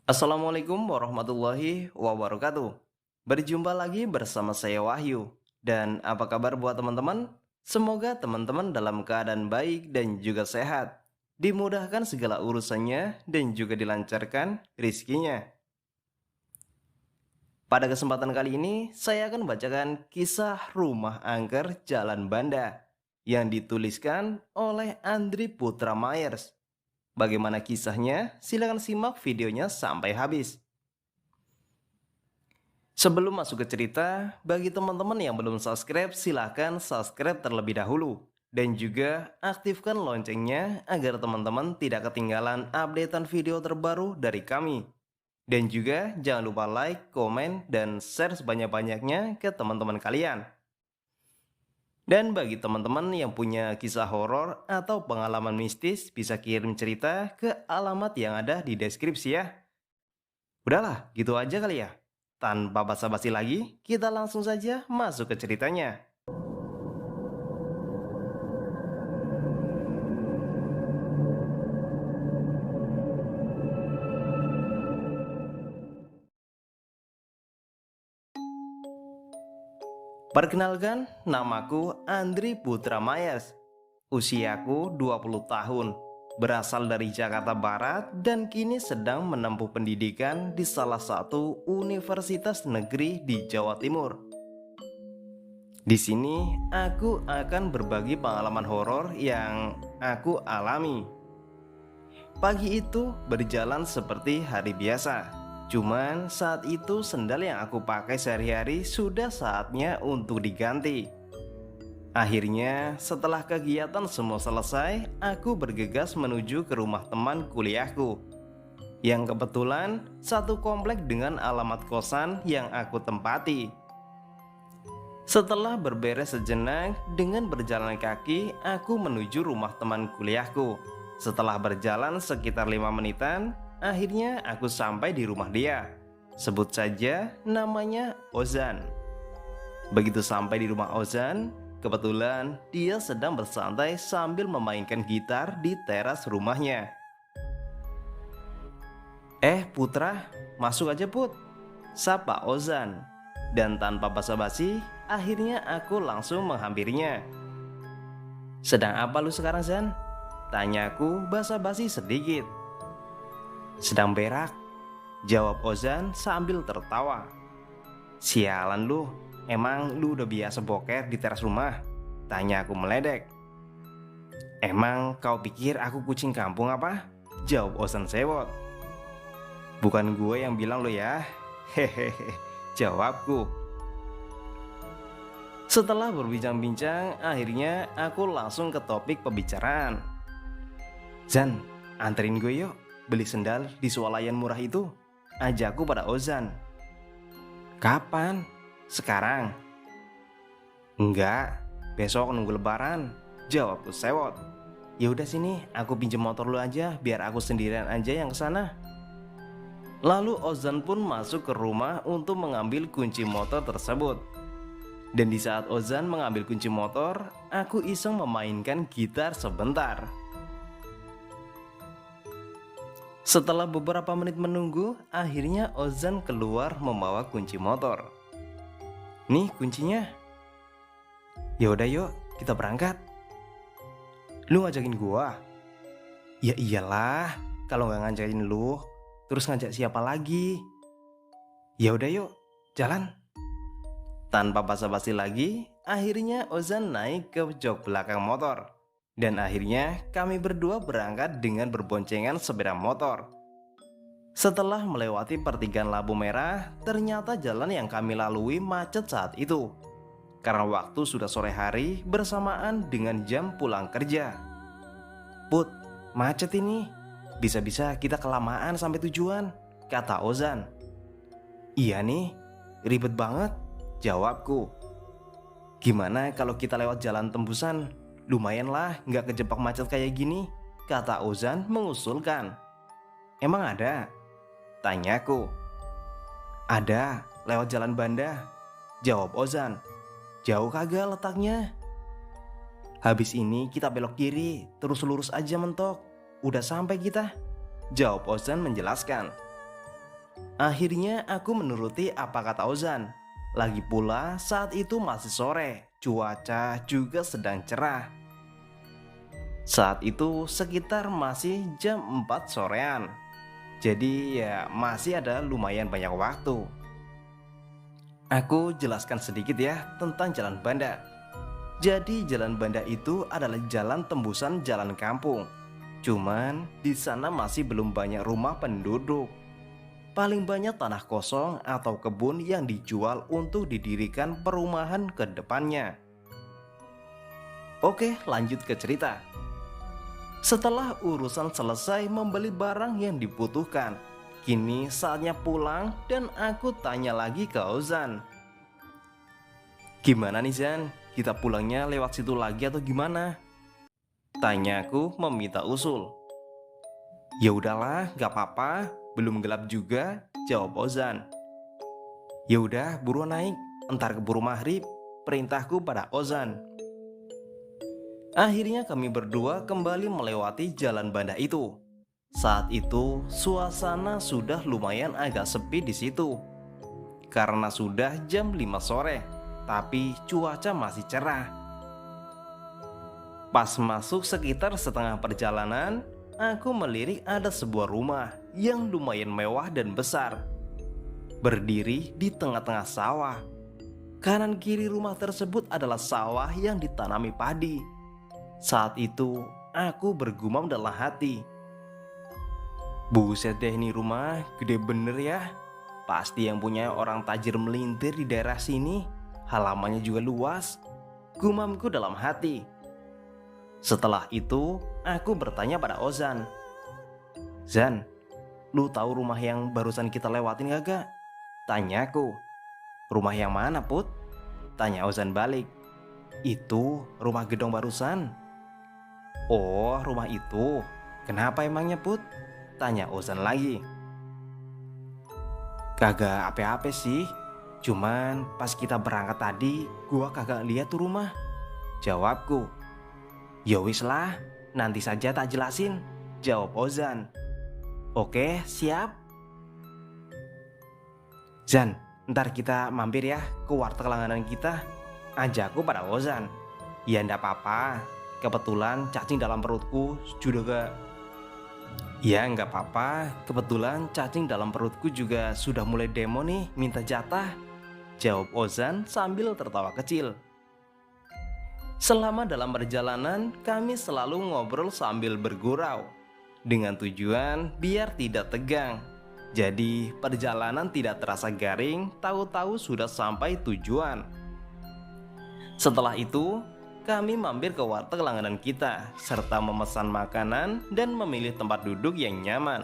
Assalamualaikum warahmatullahi wabarakatuh. Berjumpa lagi bersama saya Wahyu. Dan apa kabar buat teman-teman? Semoga teman-teman dalam keadaan baik dan juga sehat. Dimudahkan segala urusannya dan juga dilancarkan rizkinya. Pada kesempatan kali ini, saya akan membacakan kisah Rumah Angker Jalan Banda yang dituliskan oleh Andri Putra Myers. Bagaimana kisahnya? Silakan simak videonya sampai habis. Sebelum masuk ke cerita, bagi teman-teman yang belum subscribe, silahkan subscribe terlebih dahulu. Dan juga aktifkan loncengnya agar teman-teman tidak ketinggalan updatean video terbaru dari kami. Dan juga jangan lupa like, komen, dan share sebanyak-banyaknya ke teman-teman kalian. Dan bagi teman-teman yang punya kisah horor atau pengalaman mistis, bisa kirim cerita ke alamat yang ada di deskripsi ya. Udahlah, gitu aja kali ya. Tanpa basa-basi lagi, kita langsung saja masuk ke ceritanya. Perkenalkan, namaku Andri Putra Mayas. Usiaku 20 tahun. Berasal dari Jakarta Barat dan kini sedang menempuh pendidikan di salah satu universitas negeri di Jawa Timur. Di sini aku akan berbagi pengalaman horor yang aku alami. Pagi itu berjalan seperti hari biasa. Cuman saat itu sendal yang aku pakai sehari-hari sudah saatnya untuk diganti. Akhirnya setelah kegiatan semua selesai, aku bergegas menuju ke rumah teman kuliahku yang kebetulan satu komplek dengan alamat kosan yang aku tempati. Setelah berberes sejenak, dengan berjalan kaki, aku menuju rumah teman kuliahku. Setelah berjalan sekitar 5 menitan, akhirnya aku sampai di rumah dia. Sebut saja namanya Ozan. Begitu sampai di rumah Ozan, kebetulan dia sedang bersantai sambil memainkan gitar di teras rumahnya. Putra, masuk aja Put, sapa Ozan. Dan tanpa basa-basi, akhirnya aku langsung menghampirinya. Sedang apa lu sekarang Zan? Tanyaku basa-basi sedikit. Sedang berak, jawab Ozan sambil tertawa. Sialan lu, emang lu udah biasa boker di teras rumah? Tanya aku meledek. Emang kau pikir aku kucing kampung apa? Jawab Ozan sewot. Bukan gue yang bilang lo ya. Hehehe, jawabku. Setelah berbincang-bincang, akhirnya aku langsung ke topik pembicaraan. Zan, anterin gue yuk beli sendal di swalayan murah itu, ajakku pada Ozan. Kapan? Sekarang? Enggak, besok nunggu lebaran, jawabku sewot. Ya udah sini, aku pinjem motor lu aja biar aku sendirian aja yang kesana. Lalu Ozan pun masuk ke rumah untuk mengambil kunci motor tersebut. Dan di saat Ozan mengambil kunci motor, aku iseng memainkan gitar sebentar. Setelah beberapa menit menunggu, akhirnya Ozan keluar membawa kunci motor. Nih kuncinya. Ya udah yuk, kita berangkat. Lu ngajakin gua? Ya iyalah, kalau nggak ngajakin lu, terus ngajak siapa lagi? Ya udah yuk, jalan. Tanpa basa-basi lagi, akhirnya Ozan naik ke jok belakang motor. Dan akhirnya kami berdua berangkat dengan berboncengan sepeda motor. Setelah melewati pertigaan lampu merah, ternyata jalan yang kami lalui macet saat itu. Karena waktu sudah sore hari bersamaan dengan jam pulang kerja. Put, macet ini. Bisa-bisa kita kelamaan sampai tujuan, kata Ozan. Iya nih, ribet banget, jawabku. Gimana kalau kita lewat jalan tembusan? Lumayan lah nggak kejebak macet kayak gini, kata Ozan mengusulkan. Emang ada? Tanyaku. Ada, lewat jalan Banda, jawab Ozan. Jauh kagak letaknya? Habis ini kita belok kiri, terus lurus aja mentok. Udah sampai kita, jawab Ozan menjelaskan. Akhirnya aku menuruti apa kata Ozan. Lagi pula saat itu masih sore, cuaca juga sedang cerah. Saat itu sekitar masih jam 4 sorean. Jadi ya masih ada lumayan banyak waktu. Aku jelaskan sedikit ya tentang Jalan Banda. Jadi Jalan Banda itu adalah jalan tembusan jalan kampung. Cuman di sana masih belum banyak rumah penduduk. Paling banyak tanah kosong atau kebun yang dijual untuk didirikan perumahan ke depannya. Oke, lanjut ke cerita. Setelah urusan selesai membeli barang yang dibutuhkan, kini saatnya pulang dan aku tanya lagi ke Ozan. Gimana nih Zan? Kita pulangnya lewat situ lagi atau gimana? Tanyaku meminta usul. Ya udahlah, gak apa-apa, belum gelap juga, jawab Ozan. Ya udah, buruan naik, entar keburu maghrib, perintahku pada Ozan. Akhirnya kami berdua kembali melewati Jalan Banda itu. Saat itu suasana sudah lumayan agak sepi di situ. Karena sudah jam 5 sore, tapi cuaca masih cerah. Pas masuk sekitar setengah perjalanan, aku melirik ada sebuah rumah yang lumayan mewah dan besar. Berdiri di tengah-tengah sawah. Kanan kiri rumah tersebut adalah sawah yang ditanami padi. Saat itu aku bergumam dalam hati. Buset deh, ini rumah gede bener ya. Pasti yang punya orang tajir melintir di daerah sini. Halamannya juga luas, gumamku dalam hati. Setelah itu aku bertanya pada Ozan. Zan, lu tahu rumah yang barusan kita lewatin gak? Tanyaku. Rumah yang mana Put? Tanya Ozan balik. Itu rumah gedong barusan. Oh, rumah itu. Kenapa emangnya Put? Tanya Ozan lagi. Kagak apa-apa sih. Cuman pas kita berangkat tadi, gua kagak lihat tuh rumah. Jawabku. Ya wis lah, nanti saja tak jelasin. Jawab Ozan. Oke, siap. Zan, ntar kita mampir ya ke warteg langganan kita. Ajakku pada Ozan. Ya ndak apa-apa. Kebetulan cacing dalam perutku juga. Ya nggak apa-apa. Kebetulan cacing dalam perutku juga sudah mulai demo nih, minta jatah. Jawab Ozan sambil tertawa kecil. Selama dalam perjalanan, kami selalu ngobrol sambil bergurau. Dengan tujuan biar tidak tegang. Jadi perjalanan tidak terasa garing, tahu-tahu sudah sampai tujuan. Setelah itu, kami mampir ke warteg langganan kita, serta memesan makanan dan memilih tempat duduk yang nyaman.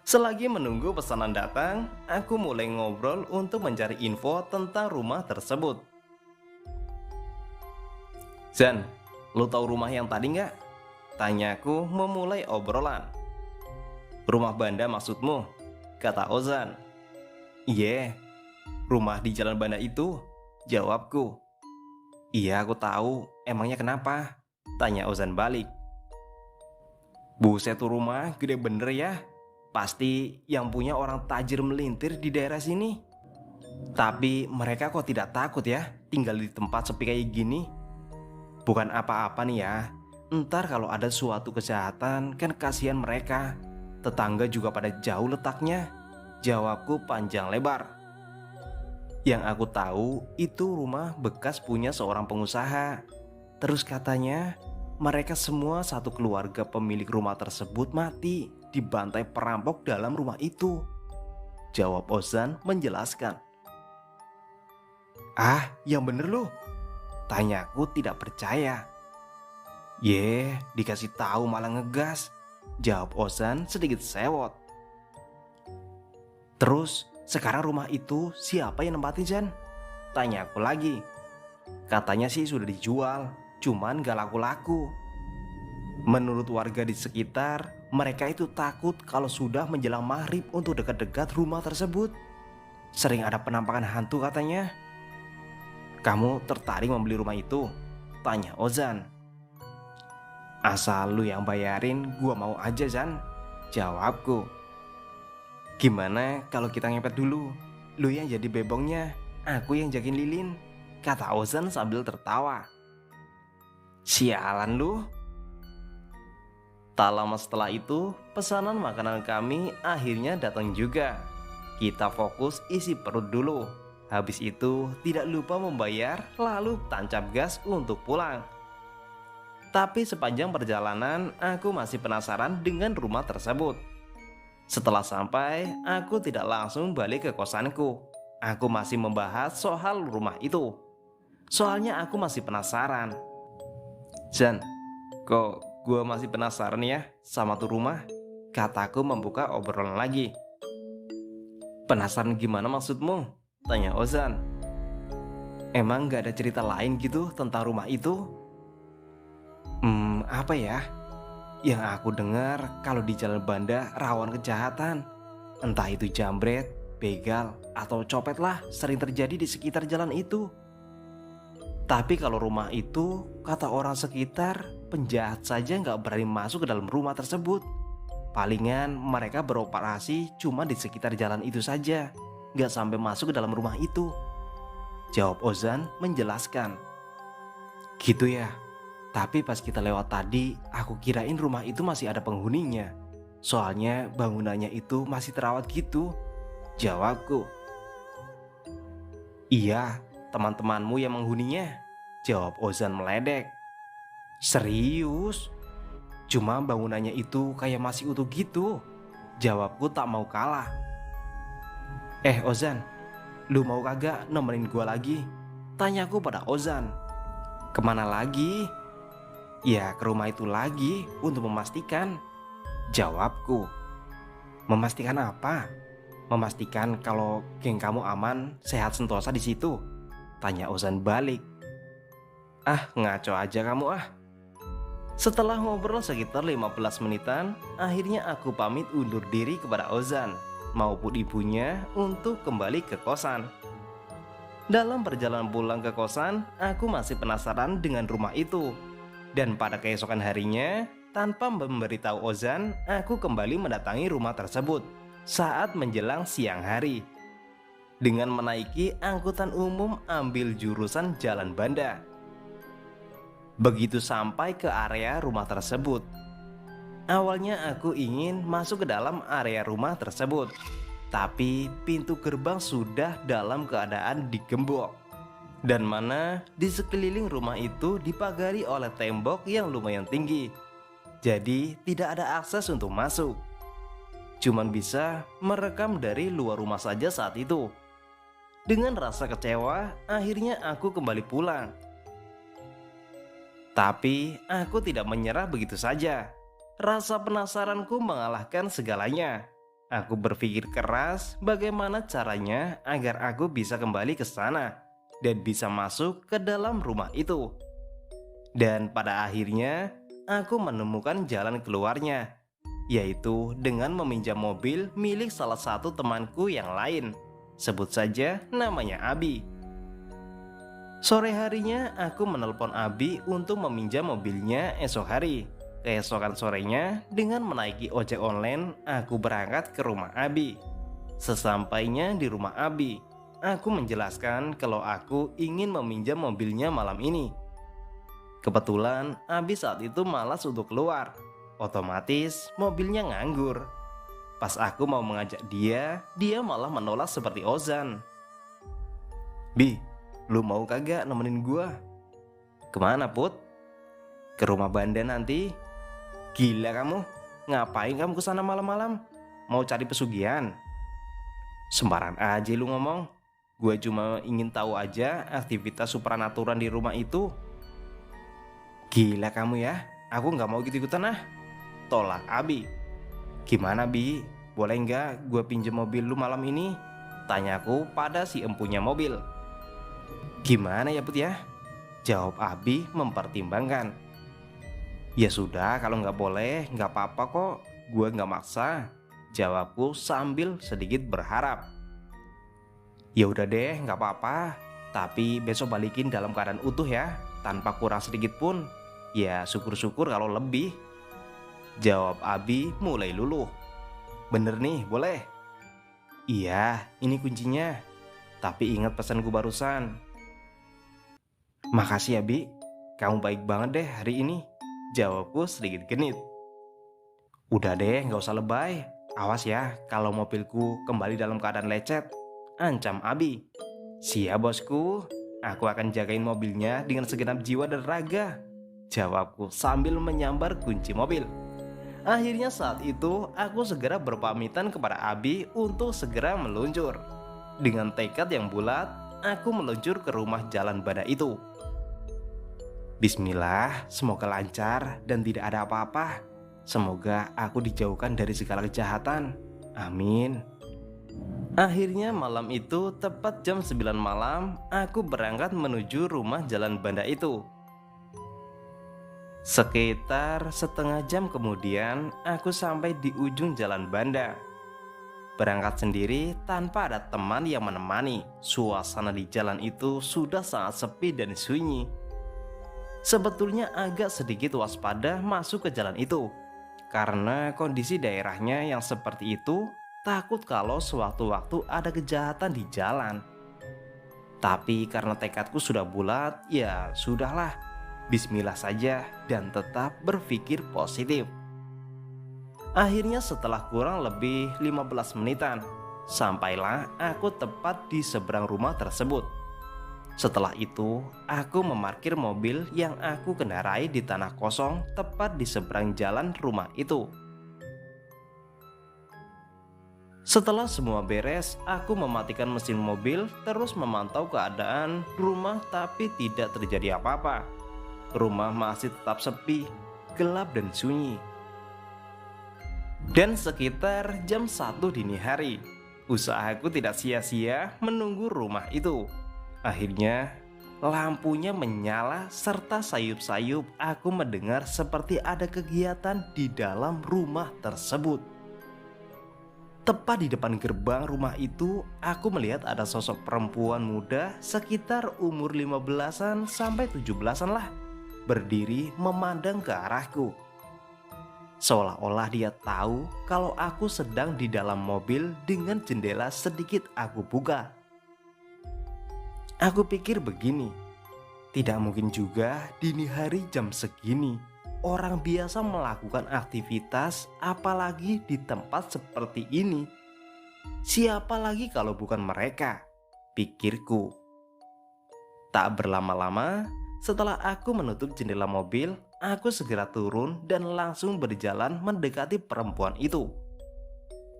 Selagi menunggu pesanan datang, aku mulai ngobrol untuk mencari info tentang rumah tersebut. Zan, lu tahu rumah yang tadi nggak? Tanyaku memulai obrolan. Rumah Banda maksudmu? Kata Ozan. Iya, rumah di Jalan Banda itu, jawabku. Iya, aku tahu. Emangnya kenapa? Tanya Ozan balik. Buset, tuh rumah gede bener ya. Pasti yang punya orang tajir melintir di daerah sini. Tapi mereka kok tidak takut ya tinggal di tempat sepi kayak gini? Bukan apa-apa nih ya. Ntar kalau ada suatu kejahatan kan kasihan mereka. Tetangga juga pada jauh letaknya. Jawabku panjang lebar. Yang aku tahu itu rumah bekas punya seorang pengusaha. Terus katanya mereka semua satu keluarga pemilik rumah tersebut mati dibantai perampok dalam rumah itu. Jawab Ozan menjelaskan. Ah, yang bener lu? Tanyaku tidak percaya. Dikasih tahu malah ngegas. Jawab Ozan sedikit sewot. Terus sekarang rumah itu siapa yang nempatin Jan? Tanya aku lagi. Katanya sih sudah dijual, cuman gak laku-laku. Menurut warga di sekitar, mereka itu takut kalau sudah menjelang maghrib untuk dekat-dekat rumah tersebut. Sering ada penampakan hantu katanya. Kamu tertarik membeli rumah itu? Tanya Ozan. Asal lu yang bayarin, gua mau aja Zan. Jawabku. Gimana kalau kita ngepet dulu? Lu yang jadi bebongnya, aku yang jagain lilin, kata Ozan sambil tertawa. Sialan lu. Tak lama setelah itu, pesanan makanan kami akhirnya datang juga. Kita fokus isi perut dulu. Habis itu tidak lupa membayar, lalu tancap gas untuk pulang. Tapi sepanjang perjalanan aku masih penasaran dengan rumah tersebut. Setelah sampai, aku tidak langsung balik ke kosanku. Aku masih membahas soal rumah itu. Soalnya aku masih penasaran. Jan, kok gue masih penasaran ya sama tuh rumah? Kataku membuka obrolan lagi. Penasaran gimana maksudmu? Tanya Ozan. Emang gak ada cerita lain gitu tentang rumah itu? Apa ya? Yang aku dengar kalau di Jalan Banda rawan kejahatan. Entah itu jambret, begal, atau copet lah sering terjadi di sekitar jalan itu. Tapi kalau rumah itu, kata orang sekitar, penjahat saja nggak berani masuk ke dalam rumah tersebut. Palingan mereka beroperasi cuma di sekitar jalan itu saja, nggak sampai masuk ke dalam rumah itu. Jawab Ozan menjelaskan. Gitu ya, tapi pas kita lewat tadi, aku kirain rumah itu masih ada penghuninya. Soalnya bangunannya itu masih terawat gitu, jawabku. Iya, teman-temanmu yang menghuninya, jawab Ozan meledek. Serius? Cuma bangunannya itu kayak masih utuh gitu, jawabku tak mau kalah. Ozan, lu mau kagak nemenin gua lagi? Tanyaku pada Ozan. Kemana lagi? Ya ke rumah itu lagi untuk memastikan, jawabku. Memastikan apa? Memastikan kalau geng kamu aman, sehat sentosa di situ, tanya Ozan balik. Ngaco aja kamu ah. Setelah ngobrol sekitar 15 menitan, akhirnya aku pamit undur diri kepada Ozan maupun ibunya untuk kembali ke kosan. Dalam perjalanan pulang ke kosan, aku masih penasaran dengan rumah itu. Dan pada keesokan harinya, tanpa memberitahu Ozan, aku kembali mendatangi rumah tersebut saat menjelang siang hari. Dengan menaiki angkutan umum ambil jurusan Jalan Banda. Begitu sampai ke area rumah tersebut, awalnya aku ingin masuk ke dalam area rumah tersebut, tapi pintu gerbang sudah dalam keadaan digembok. Dan mana di sekeliling rumah itu dipagari oleh tembok yang lumayan tinggi. Jadi tidak ada akses untuk masuk. Cuman bisa merekam dari luar rumah saja saat itu. Dengan rasa kecewa, akhirnya aku kembali pulang. Tapi aku tidak menyerah begitu saja. Rasa penasaranku mengalahkan segalanya. Aku berpikir keras bagaimana caranya agar aku bisa kembali ke sana dan bisa masuk ke dalam rumah itu. Dan pada akhirnya aku menemukan jalan keluarnya, yaitu dengan meminjam mobil milik salah satu temanku yang lain. Sebut saja namanya Abi. Sore harinya aku menelpon Abi untuk meminjam mobilnya esok hari. Keesokan sorenya dengan menaiki ojek online, aku berangkat ke rumah Abi. Sesampainya di rumah Abi, aku menjelaskan kalau aku ingin meminjam mobilnya malam ini. Kebetulan Abi saat itu malas untuk keluar. Otomatis mobilnya nganggur. Pas aku mau mengajak dia malah menolak seperti Ozan. Bi, lu mau kagak nemenin gua? Kemana Put? Ke rumah Banda nanti. Gila kamu, ngapain kamu kesana malam-malam? Mau cari pesugihan? Sembarang aja lu ngomong. Gue cuma ingin tahu aja aktivitas supranatural di rumah itu. Gila kamu ya, aku gak mau ikut-ikutan ah, tolak Abi. Gimana Bi, boleh nggak gue pinjem mobil lu malam ini? Tanyaku pada si empunya mobil. Gimana ya Put ya? Jawab Abi mempertimbangkan. Ya sudah, kalau nggak boleh nggak apa-apa kok, gue nggak maksa, jawabku sambil sedikit berharap. Ya udah deh, nggak apa-apa, tapi besok balikin dalam keadaan utuh ya, tanpa kurang sedikit pun. Ya syukur-syukur kalau lebih, jawab Abi mulai luluh. Bener nih, boleh. Iya, ini kuncinya. Tapi ingat pesanku barusan. Makasih ya, Bi. Kamu baik banget deh hari ini. Jawabku sedikit genit. Udah deh, gak usah lebay. Awas ya kalau mobilku kembali dalam keadaan lecet. Ancam Abi. Siap bosku, aku akan jagain mobilnya dengan segenap jiwa dan raga. Jawabku sambil menyambar kunci mobil. Akhirnya saat itu aku segera berpamitan kepada Abi untuk segera meluncur. Dengan tekad yang bulat, aku meluncur ke rumah jalan Banda itu. Bismillah, semoga lancar dan tidak ada apa-apa. Semoga aku dijauhkan dari segala kejahatan. Amin. Akhirnya malam itu tepat jam 9 malam aku berangkat menuju rumah jalan Banda itu. Sekitar setengah jam kemudian aku sampai di ujung jalan Banda. Berangkat sendiri tanpa ada teman yang menemani. Suasana di jalan itu sudah sangat sepi dan sunyi. Sebetulnya agak sedikit waspada masuk ke jalan itu, karena kondisi daerahnya yang seperti itu, takut kalau sewaktu-waktu ada kejahatan di jalan. Tapi karena tekadku sudah bulat, ya sudahlah, bismillah saja dan tetap berpikir positif. Akhirnya setelah kurang lebih 15 menitan, sampailah aku tepat di seberang rumah tersebut. Setelah itu, aku memarkir mobil yang aku kendarai di tanah kosong tepat di seberang jalan rumah itu. Setelah semua beres, aku mematikan mesin mobil terus memantau keadaan rumah tapi tidak terjadi apa-apa. Rumah masih tetap sepi, gelap dan sunyi. Dan sekitar jam 1 dini hari, usahaku tidak sia-sia menunggu rumah itu. Akhirnya lampunya menyala serta sayup-sayup aku mendengar seperti ada kegiatan di dalam rumah tersebut. Tepat di depan gerbang rumah itu, aku melihat ada sosok perempuan muda sekitar umur 15-an sampai 17-an lah, berdiri memandang ke arahku. Seolah-olah dia tahu kalau aku sedang di dalam mobil dengan jendela sedikit aku buka. Aku pikir begini, tidak mungkin juga dini hari jam segini orang biasa melakukan aktivitas apalagi di tempat seperti ini. Siapa lagi kalau bukan mereka, pikirku. Tak berlama-lama, setelah aku menutup jendela mobil, aku segera turun dan langsung berjalan mendekati perempuan itu.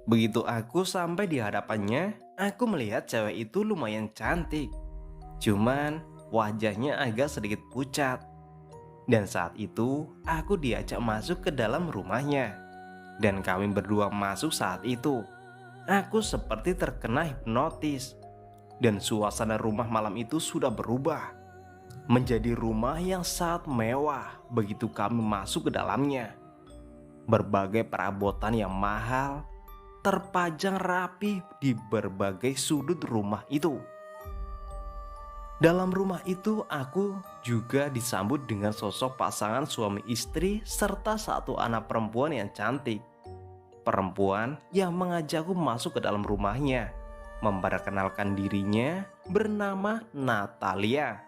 Begitu aku sampai di hadapannya, aku melihat cewek itu lumayan cantik. Cuman wajahnya agak sedikit pucat. Dan saat itu aku diajak masuk ke dalam rumahnya. Dan kami berdua masuk saat itu. Aku seperti terkena hipnotis. Dan suasana rumah malam itu sudah berubah menjadi rumah yang sangat mewah begitu kami masuk ke dalamnya. Berbagai perabotan yang mahal terpajang rapi di berbagai sudut rumah itu. Dalam rumah itu aku juga disambut dengan sosok pasangan suami istri serta satu anak perempuan yang cantik. Perempuan yang mengajakku masuk ke dalam rumahnya, memperkenalkan dirinya bernama Natalia.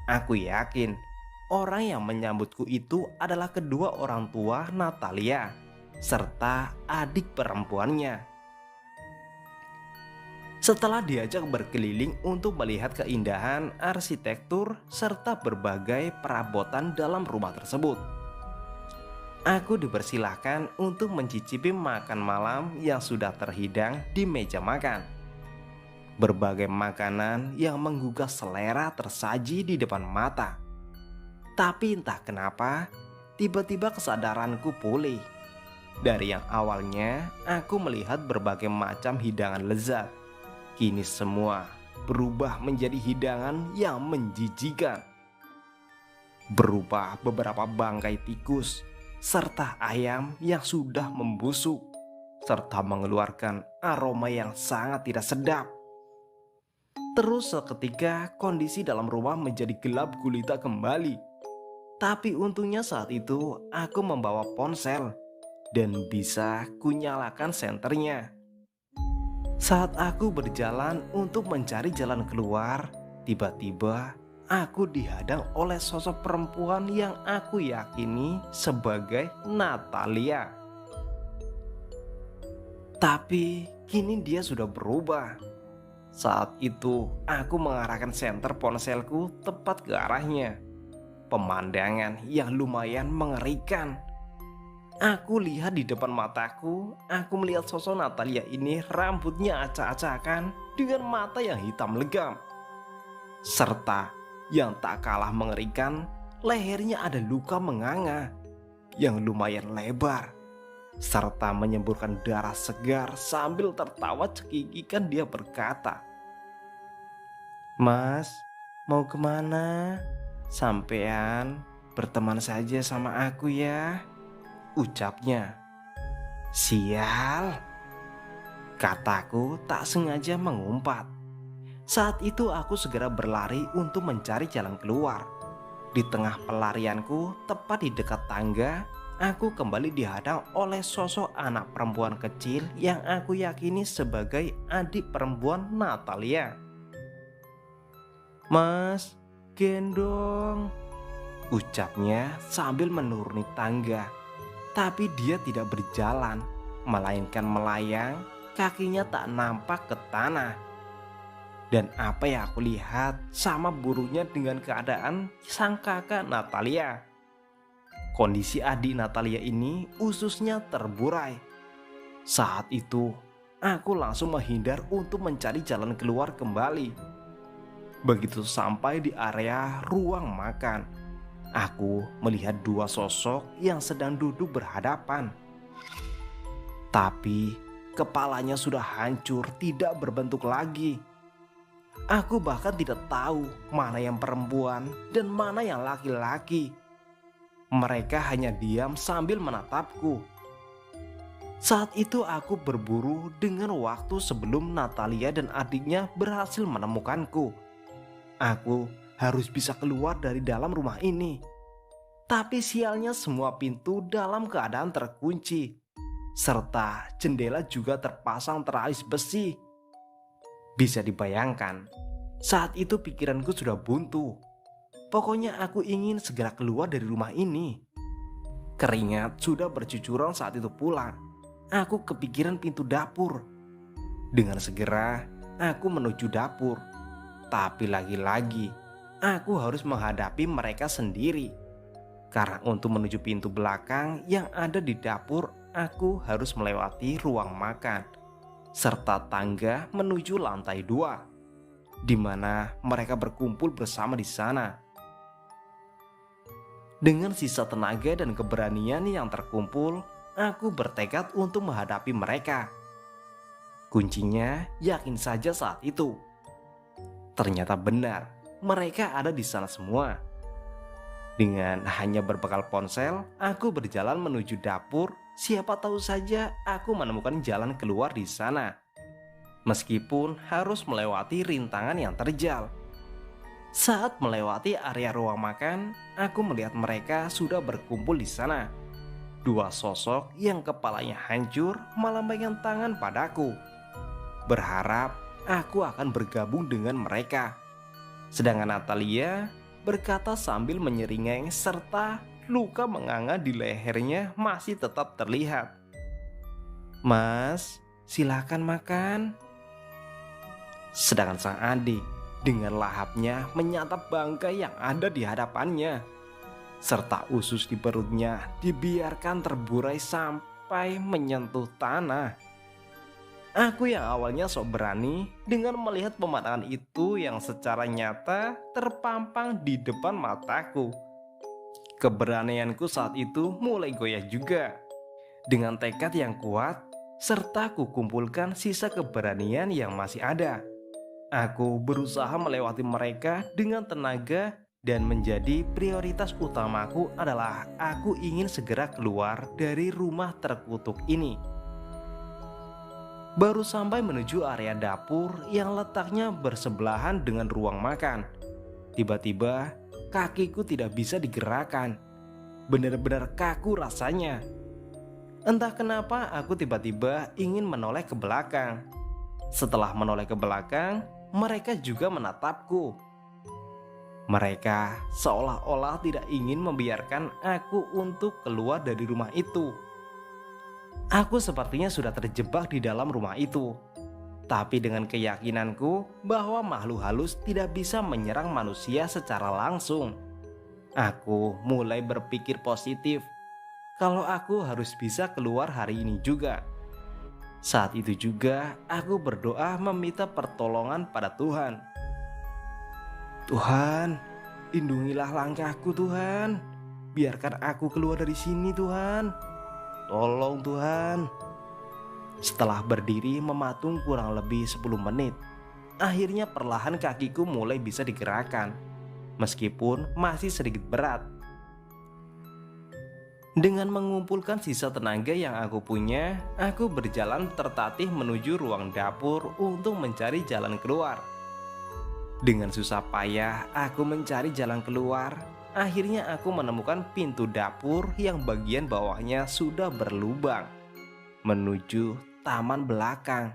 Aku yakin orang yang menyambutku itu adalah kedua orang tua Natalia serta adik perempuannya. Setelah diajak berkeliling untuk melihat keindahan arsitektur serta berbagai perabotan dalam rumah tersebut, aku dipersilahkan untuk mencicipi makan malam yang sudah terhidang di meja makan. Berbagai makanan yang menggugah selera tersaji di depan mata. Tapi entah kenapa, tiba-tiba kesadaranku pulih. Dari yang awalnya aku melihat berbagai macam hidangan lezat, kini semua berubah menjadi hidangan yang menjijikan. Berupa beberapa bangkai tikus serta ayam yang sudah membusuk, serta mengeluarkan aroma yang sangat tidak sedap. Terus seketika kondisi dalam rumah menjadi gelap gulita kembali. Tapi untungnya saat itu aku membawa ponsel dan bisa kunyalakan senternya. Saat aku berjalan untuk mencari jalan keluar, tiba-tiba aku dihadang oleh sosok perempuan yang aku yakini sebagai Natalia. Tapi kini dia sudah berubah. Saat itu aku mengarahkan senter ponselku tepat ke arahnya. Pemandangan yang lumayan mengerikan. Aku lihat di depan mataku, aku melihat sosok Natalia ini rambutnya acak-acakan dengan mata yang hitam legam. Serta yang tak kalah mengerikan, lehernya ada luka menganga yang lumayan lebar. Serta menyemburkan darah segar sambil tertawa cekikikan dia berkata, "Mas, mau kemana? Sampean berteman saja sama aku ya," ucapnya. "Sial," kataku tak sengaja mengumpat. Saat itu aku segera berlari untuk mencari jalan keluar. Di tengah pelarianku, tepat di dekat tangga, aku kembali dihadang oleh sosok anak perempuan kecil yang aku yakini sebagai adik perempuan Natalia. "Mas, gendong," ucapnya sambil menuruni tangga. Tapi dia tidak berjalan, melainkan melayang, kakinya tak nampak ke tanah. Dan apa yang aku lihat sama buruknya dengan keadaan sang kakak Natalia. Kondisi adik Natalia ini ususnya terburai. Saat itu, aku langsung menghindar untuk mencari jalan keluar kembali. Begitu sampai di area ruang makan, aku melihat dua sosok yang sedang duduk berhadapan. Tapi kepalanya sudah hancur, tidak berbentuk lagi. Aku bahkan tidak tahu mana yang perempuan dan mana yang laki-laki. Mereka hanya diam sambil menatapku. Saat itu aku berburu dengan waktu sebelum Natalia dan adiknya berhasil menemukanku. Aku harus bisa keluar dari dalam rumah ini. Tapi sialnya semua pintu dalam keadaan terkunci. Serta jendela juga terpasang teralis besi. Bisa dibayangkan, saat itu pikiranku sudah buntu. Pokoknya aku ingin segera keluar dari rumah ini. Keringat sudah bercucuran saat itu pula. Aku kepikiran pintu dapur. Dengan segera, aku menuju dapur. Tapi lagi-lagi, aku harus menghadapi mereka sendiri. Karena untuk menuju pintu belakang yang ada di dapur, aku harus melewati ruang makan serta tangga menuju lantai 2, di mana mereka berkumpul bersama di sana. Dengan sisa tenaga dan keberanian yang terkumpul, aku bertekad untuk menghadapi mereka. Kuncinya yakin saja saat itu. Ternyata benar, mereka ada di sana semua. Dengan hanya berbekal ponsel, aku berjalan menuju dapur. Siapa tahu saja aku menemukan jalan keluar di sana. Meskipun harus melewati rintangan yang terjal. Saat melewati area ruang makan, aku melihat mereka sudah berkumpul di sana. Dua sosok yang kepalanya hancur melambaikan tangan padaku, berharap aku akan bergabung dengan mereka. Sedangkan Natalia berkata sambil menyeringai serta luka menganga di lehernya masih tetap terlihat. "Mas, silakan makan." Sedangkan sang adik dengan lahapnya menyantap bangkai yang ada di hadapannya. Serta usus di perutnya dibiarkan terburai sampai menyentuh tanah. Aku yang awalnya sok berani dengan melihat pemandangan itu yang secara nyata terpampang di depan mataku. Keberanianku saat itu mulai goyah juga. Dengan tekad yang kuat, serta kukumpulkan sisa keberanian yang masih ada. Aku berusaha melewati mereka dengan tenaga dan menjadi prioritas utamaku adalah aku ingin segera keluar dari rumah terkutuk ini. Baru sampai menuju area dapur yang letaknya bersebelahan dengan ruang makan. Tiba-tiba kakiku tidak bisa digerakkan. Benar-benar kaku rasanya. Entah kenapa aku tiba-tiba ingin menoleh ke belakang. Setelah menoleh ke belakang, mereka juga menatapku. Mereka seolah-olah tidak ingin membiarkan aku untuk keluar dari rumah itu. Aku sepertinya sudah terjebak di dalam rumah itu. Tapi dengan keyakinanku bahwa makhluk halus tidak bisa menyerang manusia secara langsung, aku mulai berpikir positif kalau aku harus bisa keluar hari ini juga. Saat itu juga aku berdoa meminta pertolongan pada Tuhan. Tuhan, lindungilah langkahku Tuhan. Biarkan aku keluar dari sini Tuhan. Tolong Tuhan. Setelah berdiri mematung kurang lebih 10 menit, akhirnya perlahan kakiku mulai bisa digerakkan, meskipun masih sedikit berat. Dengan mengumpulkan sisa tenaga yang aku punya, aku berjalan tertatih menuju ruang dapur untuk mencari jalan keluar. Dengan susah payah aku mencari jalan keluar. Akhirnya aku menemukan pintu dapur yang bagian bawahnya sudah berlubang menuju taman belakang.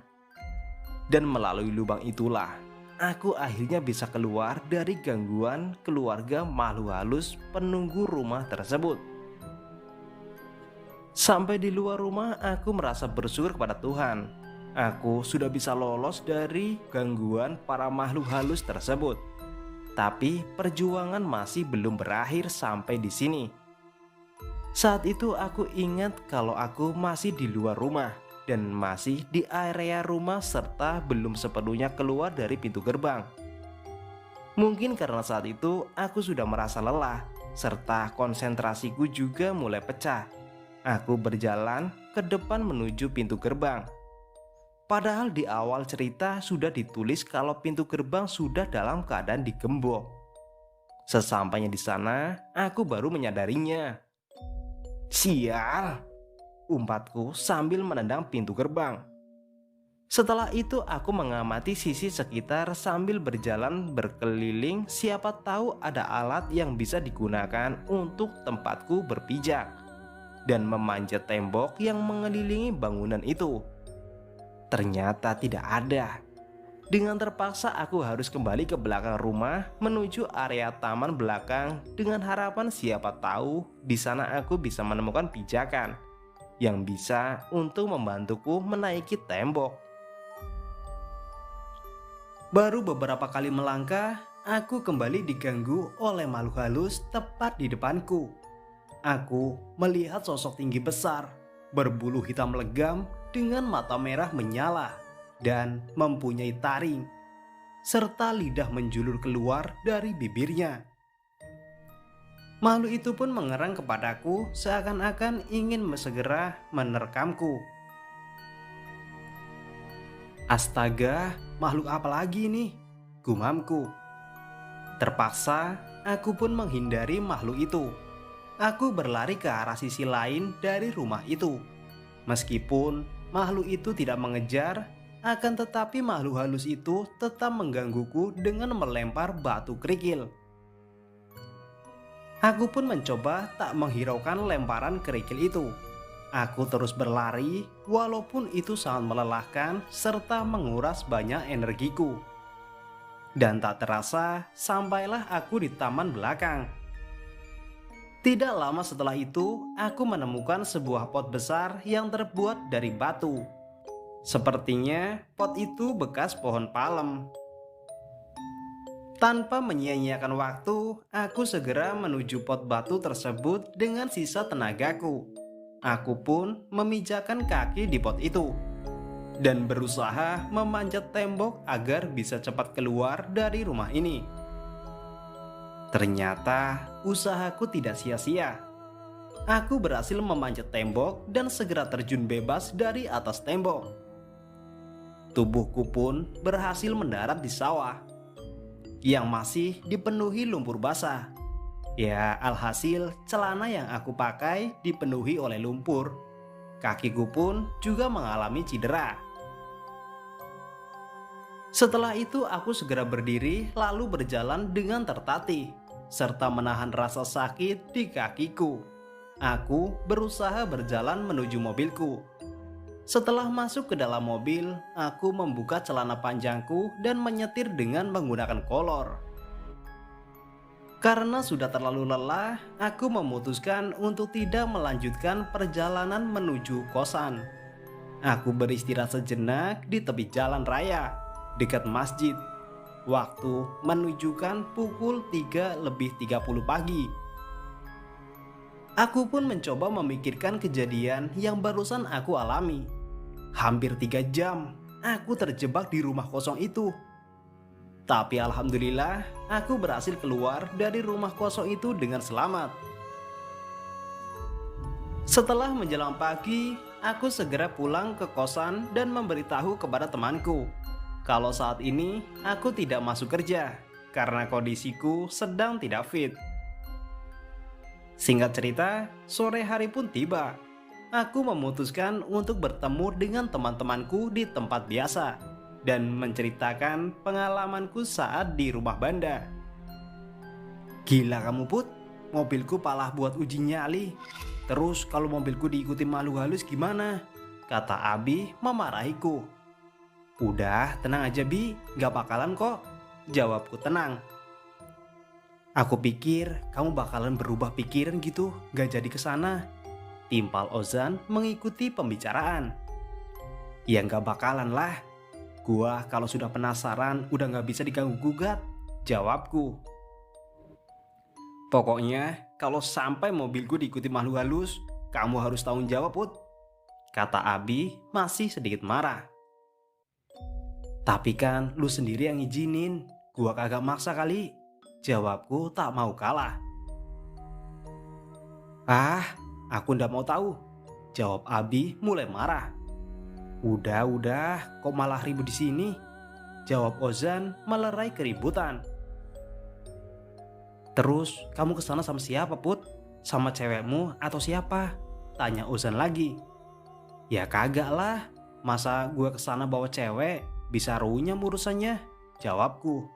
Dan melalui lubang itulah aku akhirnya bisa keluar dari gangguan keluarga makhluk halus penunggu rumah tersebut. Sampai di luar rumah aku merasa bersyukur kepada Tuhan. Aku sudah bisa lolos dari gangguan para makhluk halus tersebut. Tapi perjuangan masih belum berakhir sampai di sini. Saat itu aku ingat kalau aku masih di luar rumah dan masih di area rumah serta belum sepenuhnya keluar dari pintu gerbang. Mungkin karena saat itu aku sudah merasa lelah serta konsentrasiku juga mulai pecah. Aku berjalan ke depan menuju pintu gerbang. Padahal di awal cerita sudah ditulis kalau pintu gerbang sudah dalam keadaan digembok. Sesampainya di sana, aku baru menyadarinya. Sial, umpatku sambil menendang pintu gerbang. Setelah itu aku mengamati sisi sekitar sambil berjalan berkeliling, siapa tahu ada alat yang bisa digunakan untuk tempatku berpijak dan memanjat tembok yang mengelilingi bangunan itu. Ternyata tidak ada. Dengan terpaksa aku harus kembali ke belakang rumah menuju area taman belakang dengan harapan siapa tahu di sana aku bisa menemukan pijakan yang bisa untuk membantuku menaiki tembok. Baru beberapa kali melangkah, aku kembali diganggu oleh makhluk halus tepat di depanku. Aku melihat sosok tinggi besar, berbulu hitam legam dengan mata merah menyala dan mempunyai taring, serta lidah menjulur keluar dari bibirnya. Makhluk itu pun mengerang kepadaku seakan-akan ingin segera menerkamku. Astaga, makhluk apa lagi nih? Gumamku. Terpaksa, aku pun menghindari makhluk itu. Aku berlari ke arah sisi lain dari rumah itu. Meskipun makhluk itu tidak mengejar, akan tetapi makhluk halus itu tetap menggangguku dengan melempar batu kerikil. Aku pun mencoba tak menghiraukan lemparan kerikil itu. Aku terus berlari walaupun itu sangat melelahkan serta menguras banyak energiku. Dan tak terasa sampailah aku di taman belakang. Tidak lama setelah itu, aku menemukan sebuah pot besar yang terbuat dari batu. Sepertinya pot itu bekas pohon palem. Tanpa menyia-nyiakan waktu, aku segera menuju pot batu tersebut dengan sisa tenagaku. Aku pun memijakkan kaki di pot itu dan berusaha memanjat tembok agar bisa cepat keluar dari rumah ini. Ternyata usahaku tidak sia-sia. Aku berhasil memanjat tembok dan segera terjun bebas dari atas tembok. Tubuhku pun berhasil mendarat di sawah yang masih dipenuhi lumpur basah. Ya, alhasil celana yang aku pakai dipenuhi oleh lumpur. Kakiku pun juga mengalami cedera. Setelah itu aku segera berdiri lalu berjalan dengan tertatih serta menahan rasa sakit di kakiku. Aku berusaha berjalan menuju mobilku. Setelah masuk ke dalam mobil, aku membuka celana panjangku dan menyetir dengan menggunakan kolor. Karena sudah terlalu lelah, aku memutuskan untuk tidak melanjutkan perjalanan menuju kosan. Aku beristirahat sejenak di tepi jalan raya, dekat masjid. Waktu menunjukkan pukul 3:30 pagi. Aku pun mencoba memikirkan kejadian yang barusan aku alami. Hampir 3 jam, aku terjebak di rumah kosong itu. Tapi alhamdulillah, aku berhasil keluar dari rumah kosong itu dengan selamat. Setelah menjelang pagi, aku segera pulang ke kosan dan memberitahu kepada temanku kalau saat ini aku tidak masuk kerja karena kondisiku sedang tidak fit. Singkat cerita, sore hari pun tiba. Aku memutuskan untuk bertemu dengan teman-temanku di tempat biasa dan menceritakan pengalamanku saat di rumah Banda. Gila kamu Put, mobilku palah buat uji nyali. Terus kalau mobilku diikuti makhluk halus gimana? Kata Abi memarahiku. Udah tenang aja Bi, gak bakalan kok, jawabku tenang. Aku pikir kamu bakalan berubah pikiran gitu, gak jadi kesana. Timpal Ozan mengikuti pembicaraan. Ya gak bakalan lah, gua kalau sudah penasaran udah gak bisa diganggu gugat, jawabku. Pokoknya kalau sampai mobilku diikuti makhluk halus, kamu harus tanggung jawab Put, kata Abi masih sedikit marah. Tapi kan lu sendiri yang ngizinin, gua kagak maksa kali, jawabku tak mau kalah. Ah, aku ndak mau tahu, jawab Abi mulai marah. Udah, kok malah ribut di sini, jawab Ozan melerai keributan. Terus kamu kesana sama siapa Put? Sama cewekmu atau siapa? Tanya Ozan lagi. Ya kagak lah, masa gue kesana bawa cewek? Bisa runyam urusannya, jawabku.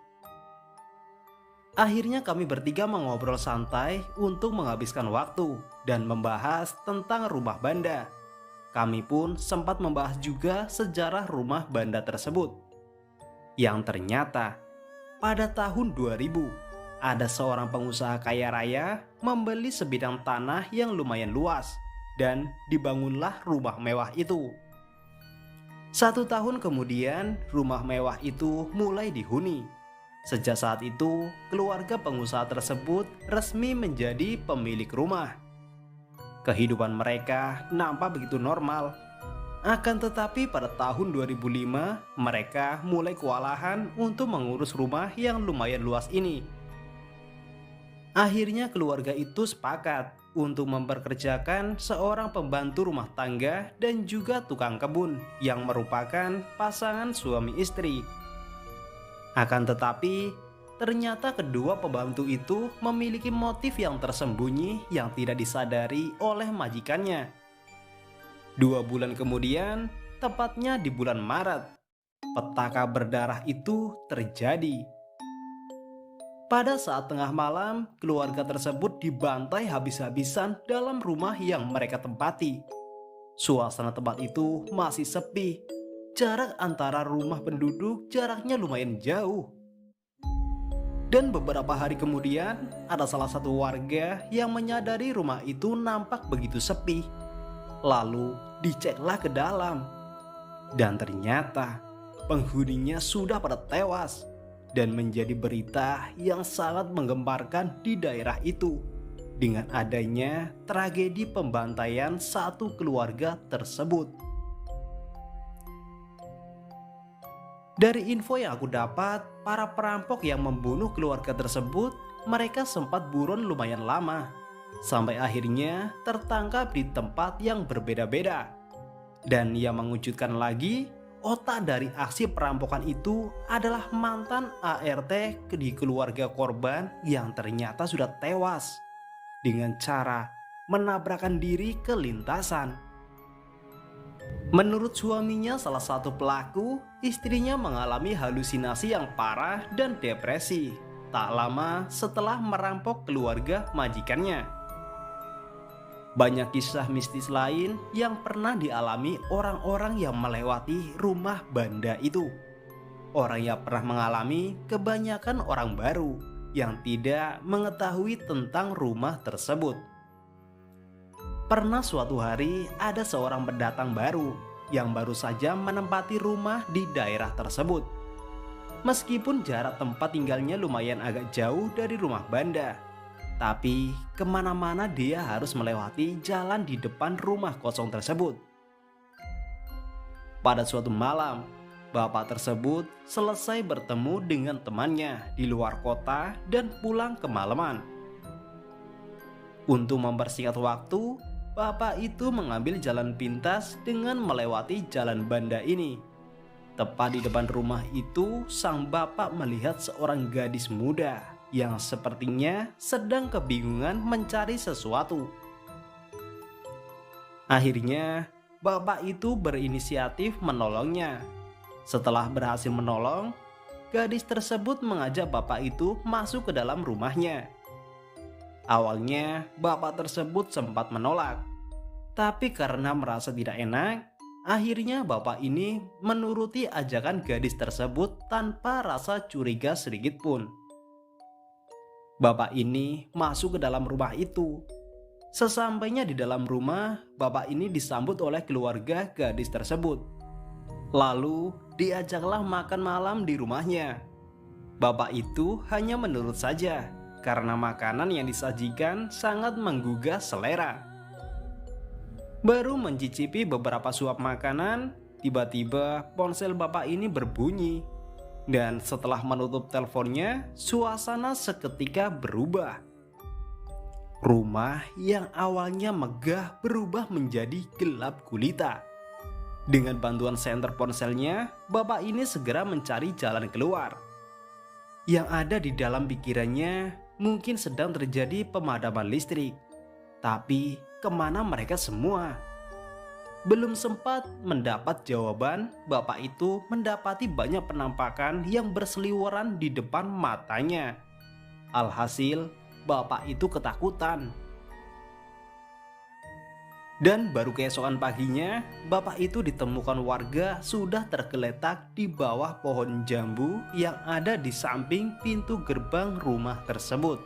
Akhirnya kami bertiga mengobrol santai untuk menghabiskan waktu dan membahas tentang rumah Banda. Kami pun sempat membahas juga sejarah rumah Banda tersebut. Yang ternyata pada tahun 2000 ada seorang pengusaha kaya raya membeli sebidang tanah yang lumayan luas dan dibangunlah rumah mewah itu. 1 tahun kemudian, rumah mewah itu mulai dihuni. Sejak saat itu, keluarga pengusaha tersebut resmi menjadi pemilik rumah. Kehidupan mereka nampak begitu normal. Akan tetapi pada tahun 2005, mereka mulai kewalahan untuk mengurus rumah yang lumayan luas ini. Akhirnya keluarga itu sepakat untuk memperkerjakan seorang pembantu rumah tangga dan juga tukang kebun yang merupakan pasangan suami istri. Akan tetapi, ternyata kedua pembantu itu memiliki motif yang tersembunyi yang tidak disadari oleh majikannya. 2 bulan kemudian, tepatnya di bulan Maret, petaka berdarah itu terjadi. Pada saat tengah malam, keluarga tersebut dibantai habis-habisan dalam rumah yang mereka tempati. Suasana tempat itu masih sepi. Jarak antara rumah penduduk jaraknya lumayan jauh. Dan beberapa hari kemudian, ada salah satu warga yang menyadari rumah itu nampak begitu sepi. Lalu diceklah ke dalam. Dan ternyata penghuninya sudah pada tewas. Dan menjadi berita yang sangat menggemparkan di daerah itu dengan adanya tragedi pembantaian satu keluarga tersebut. Dari info yang aku dapat, para perampok yang membunuh keluarga tersebut, mereka sempat buron lumayan lama, sampai akhirnya tertangkap di tempat yang berbeda-beda. Dan yang mengejutkan lagi, otak dari aksi perampokan itu adalah mantan ART di keluarga korban yang ternyata sudah tewas dengan cara menabrakkan diri ke lintasan. Menurut suaminya, salah satu pelaku, istrinya mengalami halusinasi yang parah dan depresi tak lama setelah merampok keluarga majikannya. Banyak kisah mistis lain yang pernah dialami orang-orang yang melewati rumah banda itu. Orang yang pernah mengalami kebanyakan orang baru yang tidak mengetahui tentang rumah tersebut. Pernah suatu hari ada seorang pendatang baru yang baru saja menempati rumah di daerah tersebut. Meskipun jarak tempat tinggalnya lumayan agak jauh dari rumah banda, tapi kemana-mana dia harus melewati jalan di depan rumah kosong tersebut. Pada suatu malam, bapak tersebut selesai bertemu dengan temannya di luar kota dan pulang kemalaman. Untuk mempersingkat waktu, bapak itu mengambil jalan pintas dengan melewati jalan banda ini. Tepat di depan rumah itu, sang bapak melihat seorang gadis muda yang sepertinya sedang kebingungan mencari sesuatu. Akhirnya, bapak itu berinisiatif menolongnya. Setelah berhasil menolong, gadis tersebut mengajak bapak itu masuk ke dalam rumahnya. Awalnya, bapak tersebut sempat menolak, tapi karena merasa tidak enak, akhirnya bapak ini menuruti ajakan gadis tersebut tanpa rasa curiga sedikit pun. Bapak ini masuk ke dalam rumah itu. Sesampainya di dalam rumah, bapak ini disambut oleh keluarga gadis tersebut. Lalu diajaklah makan malam di rumahnya. Bapak itu hanya menurut saja karena makanan yang disajikan sangat menggugah selera. Baru mencicipi beberapa suap makanan, tiba-tiba ponsel bapak ini berbunyi. Dan setelah menutup teleponnya, suasana seketika berubah. Rumah yang awalnya megah berubah menjadi gelap gulita. Dengan bantuan senter ponselnya, bapak ini segera mencari jalan keluar. Yang ada di dalam pikirannya mungkin sedang terjadi pemadaman listrik. Tapi kemana mereka semua? Belum sempat mendapat jawaban, bapak itu mendapati banyak penampakan yang berseliweran di depan matanya. Alhasil, bapak itu ketakutan. Dan baru keesokan paginya, bapak itu ditemukan warga sudah tergeletak di bawah pohon jambu yang ada di samping pintu gerbang rumah tersebut.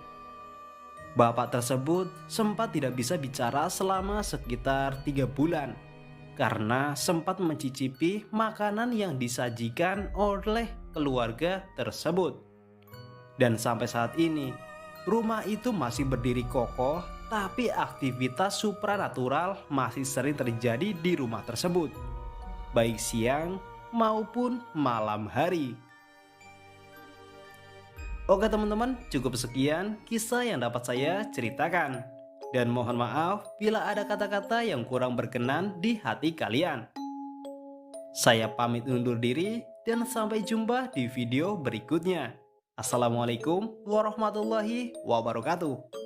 Bapak tersebut sempat tidak bisa bicara selama sekitar 3 bulan karena sempat mencicipi makanan yang disajikan oleh keluarga tersebut. Dan sampai saat ini, rumah itu masih berdiri kokoh, tapi aktivitas supranatural masih sering terjadi di rumah tersebut, baik siang maupun malam hari. Oke teman-teman, cukup sekian kisah yang dapat saya ceritakan. Dan mohon maaf bila ada kata-kata yang kurang berkenan di hati kalian. Saya pamit undur diri dan sampai jumpa di video berikutnya. Assalamualaikum warahmatullahi wabarakatuh.